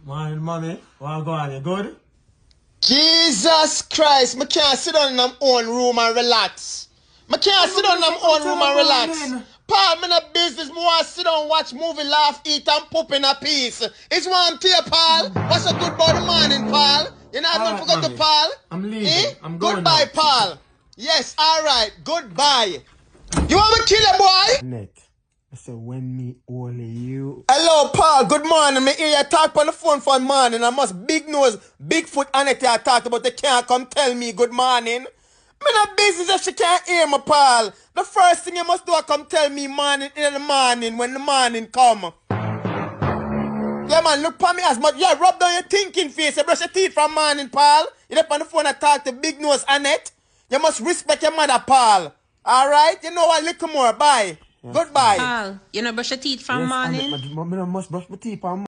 Morning, mommy. What go on? You good? Jesus Christ, I can't sit down in my own room and relax. I can't sit down in my own room and relax. Paul, I'm in a business. I want to sit down, watch movie, laugh, eat, and poop in a piece. It's one to you, Paul. What's so good about the morning, Paul? You know, I forgot to Paul. I'm leaving. I'm going Goodbye, now. Paul. Yes, all right. Goodbye. You want me to kill a boy? Net. I said, when me only you. Hello, Paul. Good morning. Me hear you talk on the phone for a morning. I must big nose, big foot Annette I talked about. They can't come tell me good morning. Me not business if she can't hear me, Paul. The first thing you must do is come tell me morning in the morning when the morning come. Yeah, man, look for me as much. Yeah, rub down your thinking face. You brush your teeth from morning, Paul. You up on the phone and talk to big nose Annette. You must respect your mother, Paul. All right? You know what? Little more. Bye. Yes, goodbye. Paul, you know brush your teeth from morning? I must brush my teeth from